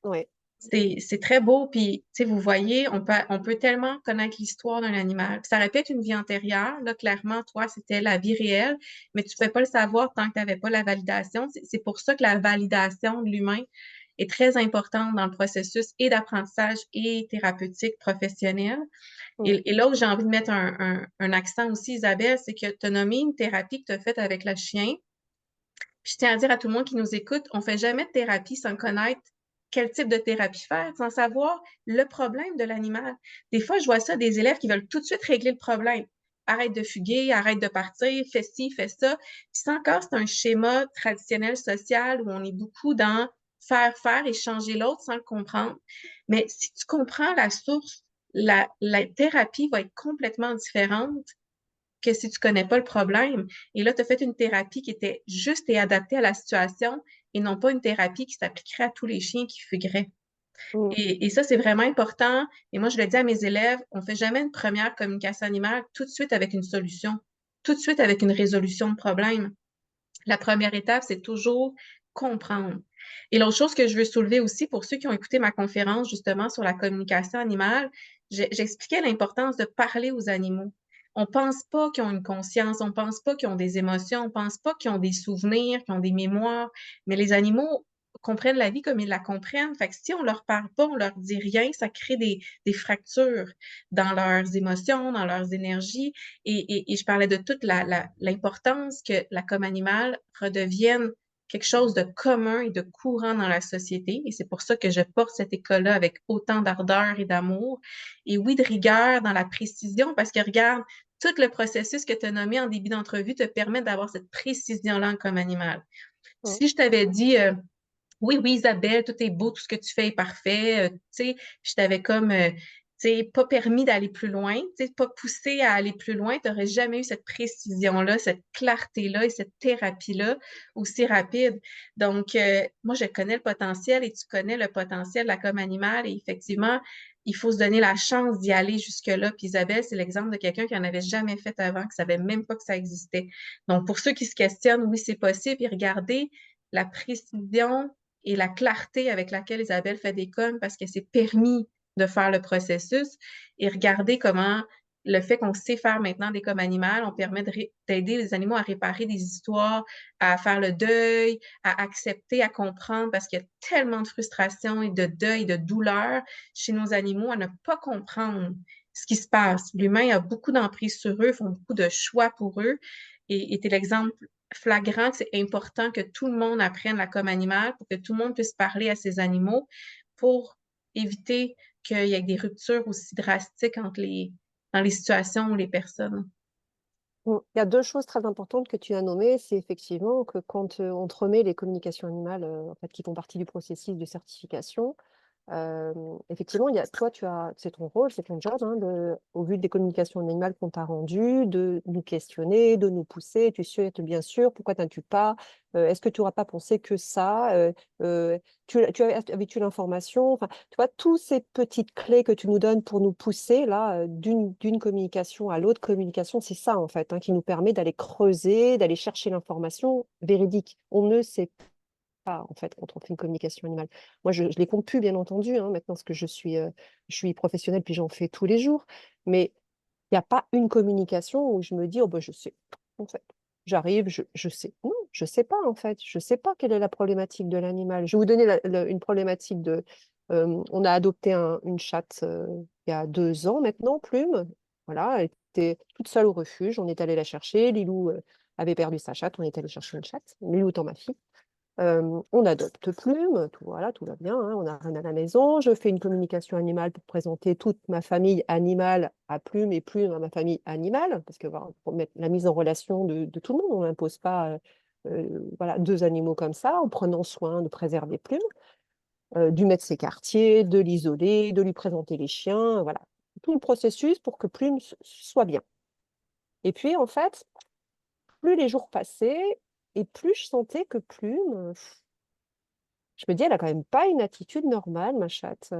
ouais, C'est très beau, puis tu sais, vous voyez, on peut tellement connaître l'histoire d'un animal. Puis ça répète une vie antérieure. Là, clairement, toi, c'était la vie réelle, mais tu ne pouvais pas le savoir tant que tu n'avais pas la validation. C'est pour ça que la validation de l'humain est très importante dans le processus et d'apprentissage et thérapeutique professionnel. Mm. Et là où j'ai envie de mettre un accent aussi, Isabelle, c'est que tu as nommé une thérapie que tu as faite avec le chien. Puis je tiens à dire à tout le monde qui nous écoute, on fait jamais de thérapie sans connaître quel type de thérapie faire, sans savoir le problème de l'animal. Des fois, je vois ça, des élèves qui veulent tout de suite régler le problème. Arrête de fuguer, arrête de partir, fais ci, fais ça. Puis ça encore, c'est un schéma traditionnel social où on est beaucoup dans faire et changer l'autre sans le comprendre. Mais si tu comprends la source, la thérapie va être complètement différente que si tu connais pas le problème. Et là, tu as fait une thérapie qui était juste et adaptée à la situation et non pas une thérapie qui s'appliquerait à tous les chiens qui fugueraient. Mm. Et ça, c'est vraiment important. Et moi, je le dis à mes élèves, on fait jamais une première communication animale tout de suite avec une solution, tout de suite avec une résolution de problème. La première étape, c'est toujours comprendre. Et l'autre chose que je veux soulever aussi pour ceux qui ont écouté ma conférence justement sur la communication animale, j'expliquais l'importance de parler aux animaux. On pense pas qu'ils ont une conscience, on pense pas qu'ils ont des émotions, on pense pas qu'ils ont des souvenirs, qu'ils ont des mémoires, mais les animaux comprennent la vie comme ils la comprennent. Fait que si on leur parle pas, on leur dit rien, ça crée des fractures dans leurs émotions, dans leurs énergies. Et je parlais de toute l'importance que la com animale redevienne quelque chose de commun et de courant dans la société. Et c'est pour ça que je porte cette école-là avec autant d'ardeur et d'amour. Et oui, de rigueur dans la précision, parce que regarde, tout le processus que tu as nommé en début d'entrevue te permet d'avoir cette précision-là en com animale. Mm. Si je t'avais dit, oui, oui, Isabelle, tout est beau, tout ce que tu fais est parfait. Tu sais, je t'avais comme, tu sais, pas permis d'aller plus loin, tu sais, pas poussé à aller plus loin. Tu n'aurais jamais eu cette précision-là, cette clarté-là et cette thérapie-là aussi rapide. Donc, moi, je connais le potentiel et tu connais le potentiel de la com animale et effectivement, il faut se donner la chance d'y aller jusque-là. Puis Isabelle, c'est l'exemple de quelqu'un qui n'en avait jamais fait avant, qui savait même pas que ça existait. Donc, pour ceux qui se questionnent, oui, c'est possible. Et regardez la précision et la clarté avec laquelle Isabelle fait des coms parce qu'elle s'est permis de faire le processus et regarder comment le fait qu'on sait faire maintenant des coms animales, on permet d'aider les animaux à réparer des histoires, à faire le deuil, à accepter, à comprendre parce qu'il y a tellement de frustration et de deuil, de douleur chez nos animaux à ne pas comprendre ce qui se passe. L'humain a beaucoup d'emprise sur eux, font beaucoup de choix pour eux et tu es l'exemple flagrant que c'est important que tout le monde apprenne la com animale pour que tout le monde puisse parler à ses animaux pour éviter qu'il y ait des ruptures aussi drastiques dans les situations ou les personnes. Mm. Il y a deux choses très importantes que tu as nommées. C'est effectivement que quand on te remet les communications animales en fait, qui font partie du processus de certification, effectivement, toi, c'est ton rôle, c'est ton job, hein, au vu des communications animales qu'on t'a rendues, de nous questionner, de nous pousser. Tu souhaites bien sûr, pourquoi n'as-tu pas est-ce que tu n'auras pas pensé que ça avais-tu l'information enfin, tu vois, toutes ces petites clés que tu nous donnes pour nous pousser là, d'une communication à l'autre communication, c'est ça en fait, hein, qui nous permet d'aller creuser, d'aller chercher l'information véridique. On ne sait pas, en fait, quand on fait une communication animale. Moi, je ne les compte plus, bien entendu, hein, maintenant, parce que je suis professionnelle, puis j'en fais tous les jours. Mais il n'y a pas une communication où je me dis, oh, ben, je sais, en fait. J'arrive, je sais. Non, je ne sais pas, en fait. Je ne sais pas quelle est la problématique de l'animal. Je vais vous donner une problématique de... on a adopté une chatte il y a 2 ans maintenant, Plume. Voilà, elle était toute seule au refuge. On est allé la chercher. Lilou avait perdu sa chatte. On est allé chercher une chatte. Lilou étant ma fille. On adopte Plume, voilà, tout va bien, hein, on a Reine à la maison. Je fais une communication animale pour présenter toute ma famille animale à Plume et Plume à ma famille animale, parce que voilà, pour mettre la mise en relation de tout le monde, on n'impose pas voilà, deux animaux comme ça, en prenant soin de préserver Plume, du mettre ses quartiers, de l'isoler, de lui présenter les chiens, voilà, tout le processus pour que Plume soit bien. Et puis, en fait, plus les jours passaient, et plus je sentais que Plume, je me dis, elle a quand même pas une attitude normale, ma chatte.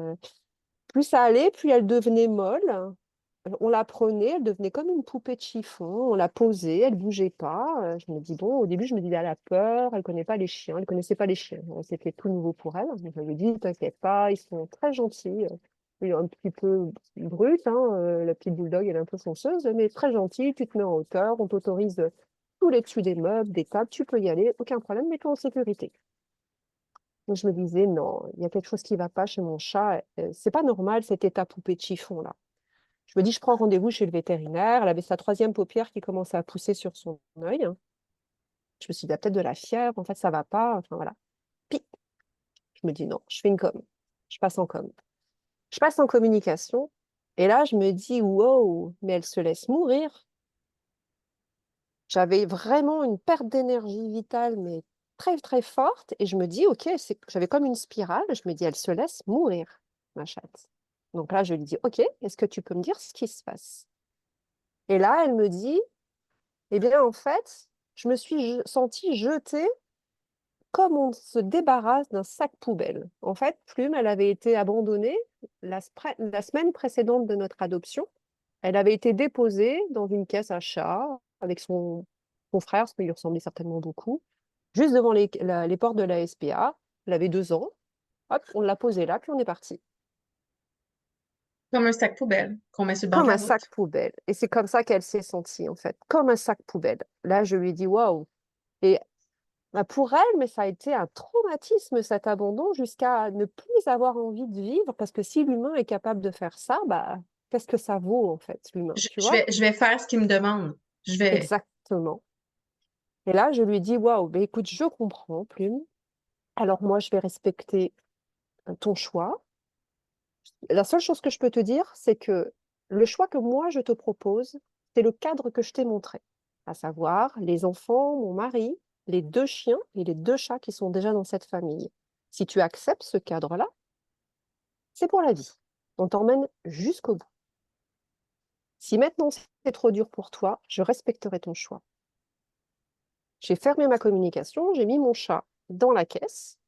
Plus ça allait, plus elle devenait molle. On la prenait, elle devenait comme une poupée de chiffon. On la posait, elle bougeait pas. Je me dis, bon, au début, je me disais, elle a peur, elle connaît pas les chiens, elle connaissait pas les chiens. C'était tout nouveau pour elle. Je lui ai dit, t'inquiète pas, ils sont très gentils. Il est un petit peu brut, hein, la petite bulldog, elle est un peu fonceuse, mais très gentille. Tu te mets en hauteur, on t'autorise tous les dessus des meubles, des tables, tu peux y aller, aucun problème, mets-toi en sécurité. Donc, je me disais, non, il y a quelque chose qui ne va pas chez mon chat. C'est pas normal cet état poupée de chiffon là. Je me dis, je prends rendez-vous chez le vétérinaire. Elle avait sa troisième paupière qui commençait à pousser sur son œil, hein. Je me suis dit, il y a peut-être de la fièvre, en fait, ça va pas. Enfin, voilà. Puis, je me dis, non, je fais une com. Je passe en com. Je passe en communication. Et là, je me dis, wow, mais elle se laisse mourir. J'avais vraiment une perte d'énergie vitale, mais très, très forte. Et je me dis, OK, j'avais comme une spirale. Je me dis, elle se laisse mourir, ma chatte. Donc là, je lui dis, OK, est-ce que tu peux me dire ce qui se passe? Et là, elle me dit, eh bien, en fait, je me suis sentie jetée comme on se débarrasse d'un sac poubelle. En fait, Plume, elle avait été abandonnée la semaine précédente de notre adoption. Elle avait été déposée dans une caisse à chat avec son frère, parce qu'il lui ressemblait certainement beaucoup, juste devant les portes de la SPA. Elle avait 2 ans. Hop, on l'a posée là, puis on est parti. Comme un sac poubelle qu'on met sur le bord de Comme la un sac route. poubelle. Et c'est comme ça qu'elle s'est sentie, en fait. Comme un sac poubelle. Là, je lui ai dit, waouh. Et bah, pour elle, mais ça a été un traumatisme, cet abandon, jusqu'à ne plus avoir envie de vivre, parce que si l'humain est capable de faire ça, bah, qu'est-ce que ça vaut, en fait, l'humain, Je, tu je vois? vais, je vais faire ce qu'il me demande. Je vais. Exactement. Et là, je lui ai dit, waouh, ben écoute, je comprends, Plume. Alors moi, je vais respecter ton choix. La seule chose que je peux te dire, c'est que le choix que moi, je te propose, c'est le cadre que je t'ai montré, à savoir les enfants, mon mari, les 2 chiens et les 2 chats qui sont déjà dans cette famille. Si tu acceptes ce cadre-là, c'est pour la vie. On t'emmène jusqu'au bout. Si maintenant c'est trop dur pour toi, je respecterai ton choix. J'ai fermé ma communication, j'ai mis mon chat dans la caisse,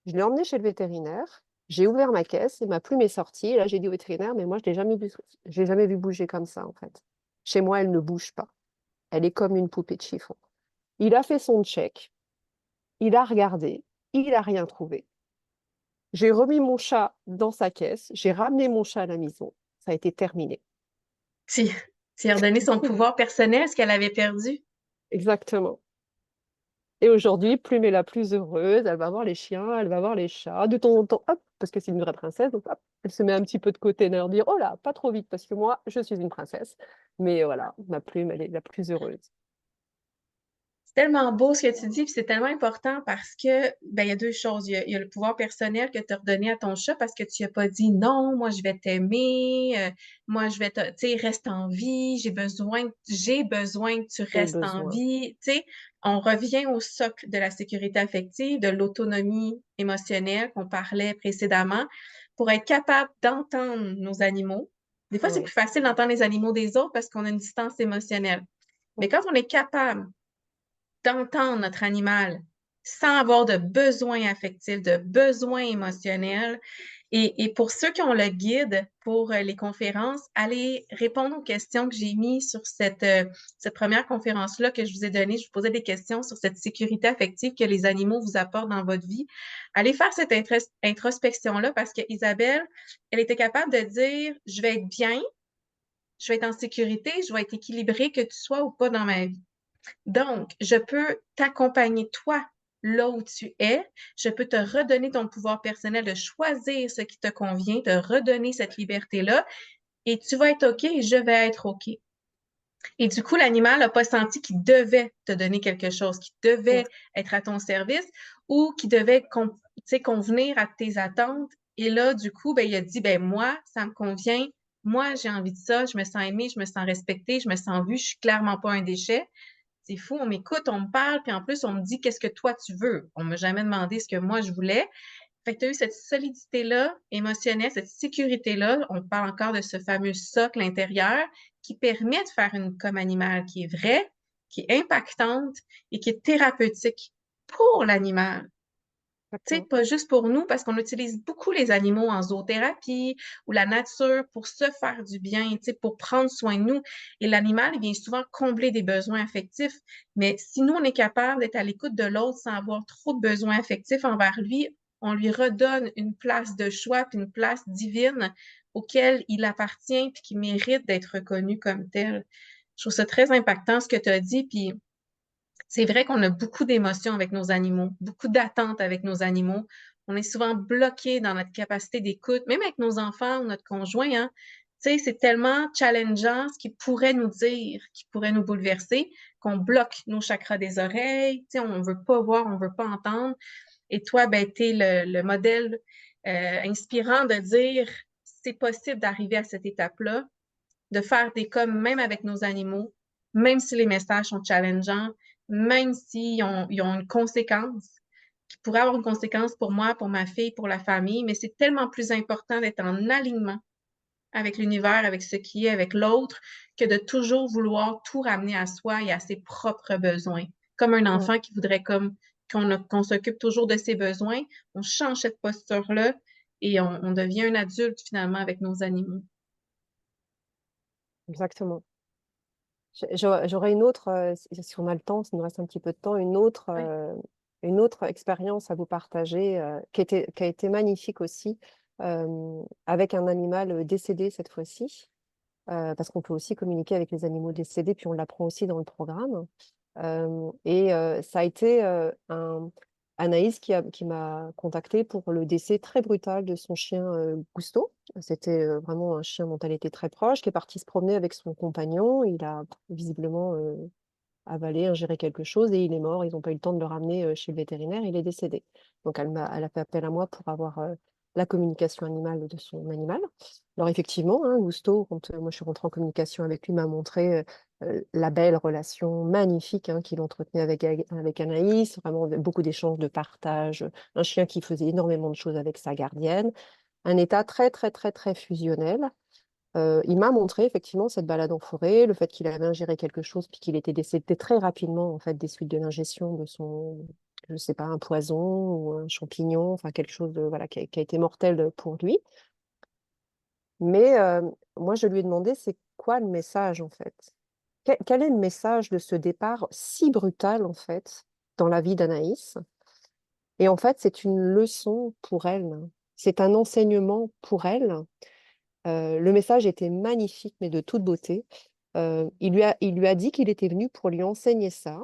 je l'ai emmené chez le vétérinaire, j'ai ouvert ma caisse et ma plume est sortie. Et là, j'ai dit au vétérinaire, mais moi, je l'ai jamais vu bouger comme ça, en fait. Chez moi, elle ne bouge pas. Elle est comme une poupée de chiffon. Il a fait son check, il a regardé, il n'a rien trouvé. J'ai remis mon chat dans sa caisse, j'ai ramené mon chat à la maison. Ça a été terminé. Si, si elle redonné son pouvoir personnel, ce qu'elle avait perdu. Exactement. Et aujourd'hui, Plume est la plus heureuse. Elle va voir les chiens, elle va voir les chats. De temps en temps, hop, parce que c'est une vraie princesse, donc hop, elle se met un petit peu de côté, leur dire, oh là, pas trop vite, parce que moi, je suis une princesse. Mais voilà, ma Plume, elle est la plus heureuse. C'est tellement beau ce que tu dis, puis c'est tellement important parce que ben, il y a deux choses. Il y a le pouvoir personnel que tu as redonné à ton chat parce que tu n'as pas dit non, moi je vais t'aimer, moi je vais te, tu sais, reste en vie, j'ai besoin que tu J'ai restes en besoin. vie. Tu sais, on revient au socle de la sécurité affective, de l'autonomie émotionnelle qu'on parlait précédemment pour être capable d'entendre nos animaux. Des fois, c'est Oui. plus facile d'entendre les animaux des autres parce qu'on a une distance émotionnelle. Mais quand on est capable d'entendre notre animal sans avoir de besoin affectif, de besoin émotionnel. Et pour ceux qui ont le guide pour les conférences, allez répondre aux questions que j'ai mises sur cette première conférence-là que je vous ai donnée. Je vous posais des questions sur cette sécurité affective que les animaux vous apportent dans votre vie. Allez faire cette introspection-là parce que Isabelle, elle était capable de dire, je vais être bien, je vais être en sécurité, je vais être équilibrée, que tu sois ou pas dans ma vie. Donc, je peux t'accompagner toi là où tu es. Je peux te redonner ton pouvoir personnel de choisir ce qui te convient, de redonner cette liberté-là et tu vas être OK et je vais être OK. Et du coup, l'animal n'a pas senti qu'il devait te donner quelque chose, qu'il devait être à ton service ou qu'il devait convenir à tes attentes. Et là, du coup, ben, il a dit, ben, moi, ça me convient. Moi, j'ai envie de ça. Je me sens aimée, je me sens respectée, je me sens vue. Je suis clairement pas un déchet. C'est fou, on m'écoute, on me parle, puis en plus, on me dit qu'est-ce que toi tu veux. On m'a jamais demandé ce que moi je voulais. Fait que tu as eu cette solidité-là émotionnelle, cette sécurité-là. On parle encore de ce fameux socle intérieur qui permet de faire une com animale qui est vraie, qui est impactante et qui est thérapeutique pour l'animal. Tu sais, Exactement. pas juste pour nous, parce qu'on utilise beaucoup les animaux en zoothérapie ou la nature pour se faire du bien, tu sais, pour prendre soin de nous. Et l'animal, il vient souvent combler des besoins affectifs. Mais si nous, on est capable d'être à l'écoute de l'autre sans avoir trop de besoins affectifs envers lui, on lui redonne une place de choix puis une place divine auquel il appartient puis qui mérite d'être reconnu comme tel. Je trouve ça très impactant ce que tu as dit, puis c'est vrai qu'on a beaucoup d'émotions avec nos animaux, beaucoup d'attentes avec nos animaux. On est souvent bloqué dans notre capacité d'écoute, même avec nos enfants ou notre conjoint, hein. Tu sais, c'est tellement challengeant ce qu'ils pourraient nous dire, qui pourrait nous bouleverser, qu'on bloque nos chakras des oreilles. Tu sais, on veut pas voir, on veut pas entendre. Et toi, ben, tu es le modèle inspirant de dire c'est possible d'arriver à cette étape-là, de faire des cas même avec nos animaux, même si les messages sont challengeants, même ils ont une conséquence, qui pourrait avoir une conséquence pour moi, pour ma fille, pour la famille, mais c'est tellement plus important d'être en alignement avec l'univers, avec ce qui est, avec l'autre, que de toujours vouloir tout ramener à soi et à ses propres besoins. Comme un Ouais, enfant qui voudrait comme qu'on s'occupe toujours de ses besoins, on change cette posture-là et on devient un adulte finalement avec nos animaux. exactement. J'aurais une autre, si on a le temps, s'il nous reste un petit peu de temps, Oui, une autre expérience à vous partager qui a été magnifique aussi, avec un animal décédé cette fois-ci, parce qu'on peut aussi communiquer avec les animaux décédés, puis on l'apprend aussi dans le programme. Ça a été Anaïs qui m'a contactée pour le décès très brutal de son chien Gusto. C'était vraiment un chien dont elle était très proche, qui est parti se promener avec son compagnon. Il a visiblement avalé, ingéré quelque chose et il est mort. Ils n'ont pas eu le temps de le ramener chez le vétérinaire. Il est décédé. Donc elle a fait appel à moi pour avoir la communication animale de son animal. Alors effectivement, hein, Gusto, quand moi je suis rentrée en communication avec lui, m'a montré la belle relation magnifique qu'il entretenait avec Anaïs, vraiment beaucoup d'échanges, de partage, un chien qui faisait énormément de choses avec sa gardienne, un état très, très, très, très fusionnel. Il m'a montré effectivement cette balade en forêt, le fait qu'il avait ingéré quelque chose, puis qu'il était décédé très rapidement en fait des suites de l'ingestion de son, je sais pas, un poison ou un champignon, enfin quelque chose de, voilà, qui a été mortel pour lui. Mais moi, je lui ai demandé, c'est quoi le message en fait? Quel est le message de ce départ si brutal en fait dans la vie d'Anaïs? Et en fait, c'est une leçon pour elle. C'est un enseignement pour elle. Le message était magnifique, mais de toute beauté. Il lui a dit qu'il était venu pour lui enseigner ça,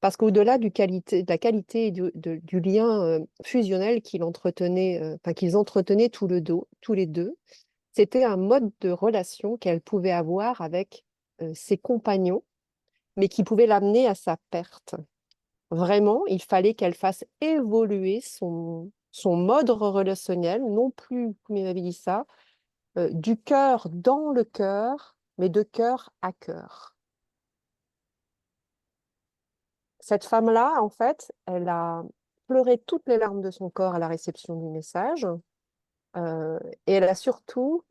parce qu'au-delà de la qualité et du lien fusionnel enfin, qu'ils entretenaient tous les deux, c'était un mode de relation qu'elle pouvait avoir avec ses compagnons, mais qui pouvait l'amener à sa perte. Vraiment, il fallait qu'elle fasse évoluer son mode relationnel, non plus, comme il m'avait dit ça, du cœur dans le cœur, mais de cœur à cœur. Cette femme-là, en fait, elle a pleuré toutes les larmes de son corps à la réception du message, euh, et elle a surtout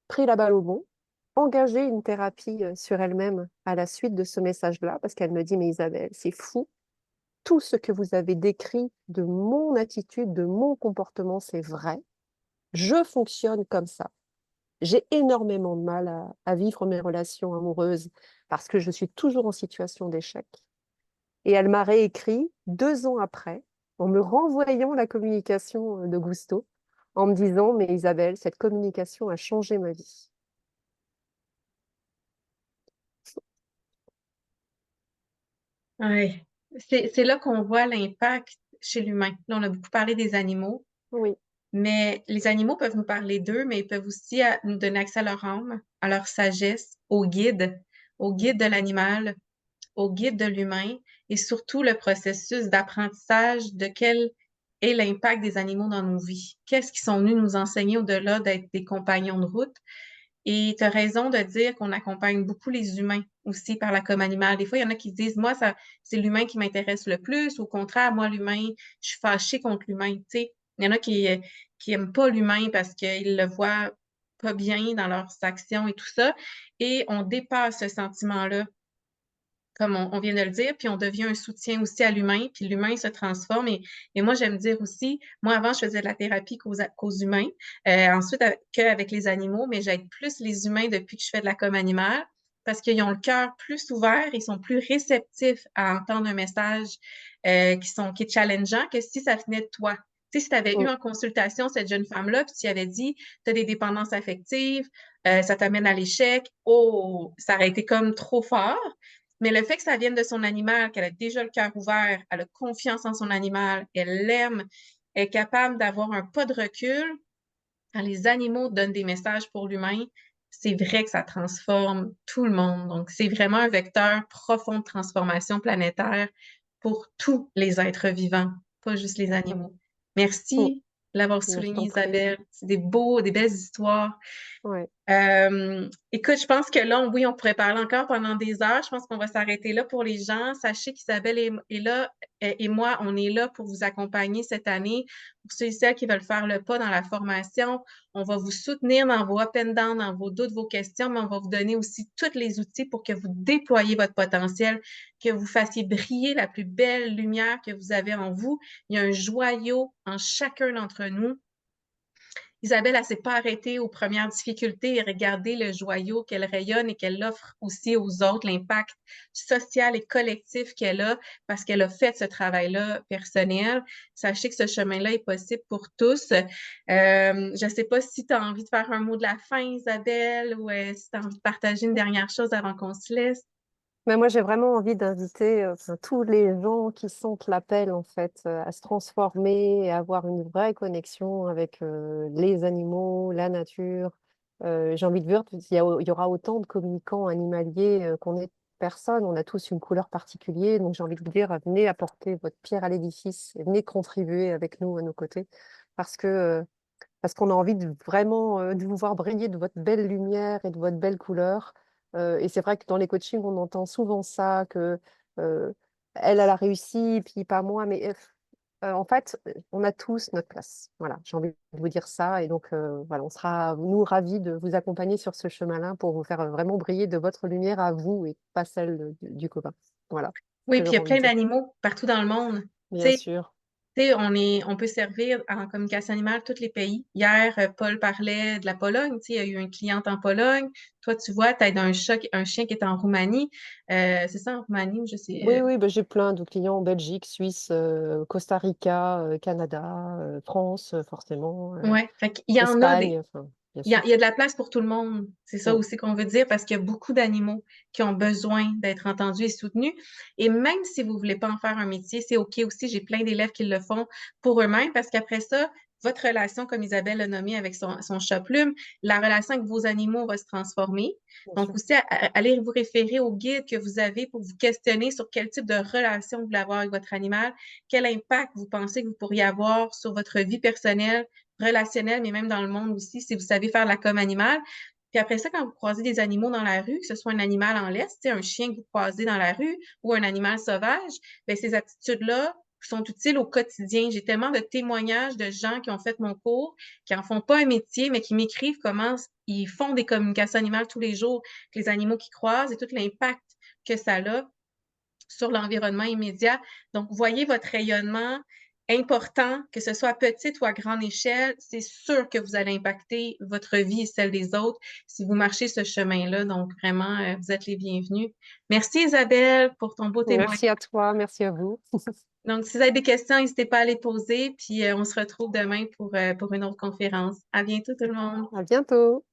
pris la balle au bon, engagé une thérapie sur elle-même à la suite de ce message-là, parce qu'elle me dit, mais Isabelle, c'est fou, tout ce que vous avez décrit de mon attitude, de mon comportement, c'est vrai. Je fonctionne comme ça. J'ai énormément de mal à vivre mes relations amoureuses parce que je suis toujours en situation d'échec. Et elle m'a réécrit 2 ans après, en me renvoyant la communication de Gusto, en me disant, mais Isabelle, cette communication a changé ma vie. ouais. C'est là qu'on voit l'impact chez l'humain. Là, on a beaucoup parlé des animaux, Oui, mais les animaux peuvent nous parler d'eux, mais ils peuvent aussi nous donner accès à leur âme, à leur sagesse, au guide de l'animal, au guide de l'humain et surtout le processus d'apprentissage de quel est l'impact des animaux dans nos vies. Qu'est-ce qu'ils sont venus nous enseigner au-delà d'être des compagnons de route? Et tu as raison de dire qu'on accompagne beaucoup les humains aussi par la com animale. Des fois, il y en a qui disent, moi, ça, c'est l'humain qui m'intéresse le plus. Au contraire, moi, l'humain, je suis fâchée contre l'humain. Tu sais, il y en a qui aiment pas l'humain parce qu'ils le voient pas bien dans leurs actions et tout ça. Et on dépasse ce sentiment-là comme on vient de le dire, puis on devient un soutien aussi à l'humain, puis l'humain se transforme. Et moi, j'aime dire aussi, moi, avant, je faisais de la thérapie qu'aux humains, ensuite qu'avec les animaux, mais j'aide plus les humains depuis que je fais de la com animale, parce qu'ils ont le cœur plus ouvert, ils sont plus réceptifs à entendre un message qui est challengeant que si ça venait de toi. Tu sais, si tu avais eu mm, en consultation cette jeune femme-là, puis tu avais dit, tu as des dépendances affectives, ça t'amène à l'échec, oh, ça aurait été comme trop fort. Mais le fait que ça vienne de son animal, qu'elle a déjà le cœur ouvert, elle a confiance en son animal, elle l'aime, est capable d'avoir un pas de recul, quand les animaux donnent des messages pour l'humain, c'est vrai que ça transforme tout le monde. Donc, c'est vraiment un vecteur profond de transformation planétaire pour tous les êtres vivants, pas juste les D'accord. animaux. Mm. Merci de l'avoir Mais je souligné, t'en prie. Isabelle. C'est des belles histoires. Ouais. Écoute, je pense que là, oui, on pourrait parler encore pendant des heures. Je pense qu'on va s'arrêter là pour les gens. Sachez qu'Isabelle est là et moi, on est là pour vous accompagner cette année. Pour ceux et celles qui veulent faire le pas dans la formation, on va vous soutenir dans vos up and down, dans vos doutes, vos questions, mais on va vous donner aussi tous les outils pour que vous déployiez votre potentiel, que vous fassiez briller la plus belle lumière que vous avez en vous. Il y a un joyau en chacun d'entre nous. Isabelle, elle s'est pas arrêtée aux premières difficultés et regardez le joyau qu'elle rayonne et qu'elle offre aussi aux autres, l'impact social et collectif qu'elle a parce qu'elle a fait ce travail-là personnel. Sachez que ce chemin-là est possible pour tous. Je ne sais pas si tu as envie de faire un mot de la fin, Isabelle, ou si tu as envie de partager une dernière chose avant qu'on se laisse. Mais moi, j'ai vraiment envie d'inviter enfin, tous les gens qui sentent l'appel, en fait, à se transformer et à avoir une vraie connexion avec les animaux, la nature. J'ai envie de dire il y aura autant de communicants animaliers qu'on est de personnes. On a tous une couleur particulière. Donc, j'ai envie de vous dire, venez apporter votre pierre à l'édifice et venez contribuer avec nous à nos côtés. Parce que parce qu'on a envie de vraiment de vous voir briller de votre belle lumière et de votre belle couleur. Et c'est vrai que dans les coachings, on entend souvent ça, que euh, elle a réussi, puis pas moi. Mais en fait, on a tous notre place. Voilà, j'ai envie de vous dire ça. Et donc, voilà, on sera, nous, ravis de vous accompagner sur ce chemin-là pour vous faire vraiment briller de votre lumière à vous et pas celle du copain. Voilà ce Oui, que puis il y j'aurais a envie de plein dire. d'animaux partout dans le monde. Bien sûr. Tu sais, on peut servir en communication animale tous les pays. Hier, Paul parlait de la Pologne. Tu sais, il y a eu une cliente en Pologne. Toi, tu vois, tu aides un chien qui est en Roumanie. C'est ça, en Roumanie, ou je sais. Oui, oui, bah, j'ai plein de clients en Belgique, Suisse, Costa Rica, Canada, France, forcément, Ouais. Fait qu'il y en a Espagne, enfin, bien il y a sûr. de la place pour tout le monde. C'est ça Mm. aussi qu'on veut dire parce qu'il y a beaucoup d'animaux qui ont besoin d'être entendus et soutenus. Et même si vous voulez pas en faire un métier, c'est OK aussi. J'ai plein d'élèves qui le font pour eux-mêmes parce qu'après ça, votre relation, comme Isabelle l'a nommé avec son chat plume, la relation avec vos animaux va se transformer. Bien Donc sûr. aussi, allez vous référer au guide que vous avez pour vous questionner sur quel type de relation vous voulez avoir avec votre animal, quel impact vous pensez que vous pourriez avoir sur votre vie personnelle, relationnelle, mais même dans le monde aussi, si vous savez faire la com animale. Puis après ça, quand vous croisez des animaux dans la rue, que ce soit un animal en laisse, tu sais, un chien que vous croisez dans la rue ou un animal sauvage, bien, ces attitudes-là sont utiles au quotidien. J'ai tellement de témoignages de gens qui ont fait mon cours, qui en font pas un métier, mais qui m'écrivent comment ils font des communications animales tous les jours, avec les animaux qu'ils croisent et tout l'impact que ça a sur l'environnement immédiat. Donc, voyez votre rayonnement important, que ce soit à petite ou à grande échelle, c'est sûr que vous allez impacter votre vie et celle des autres si vous marchez ce chemin-là. Donc, vraiment, vous êtes les bienvenus. Merci Isabelle pour ton beau témoignage. Merci à toi, merci à vous. Donc, si vous avez des questions, n'hésitez pas à les poser, puis on se retrouve demain pour une autre conférence. À bientôt tout le monde. À bientôt.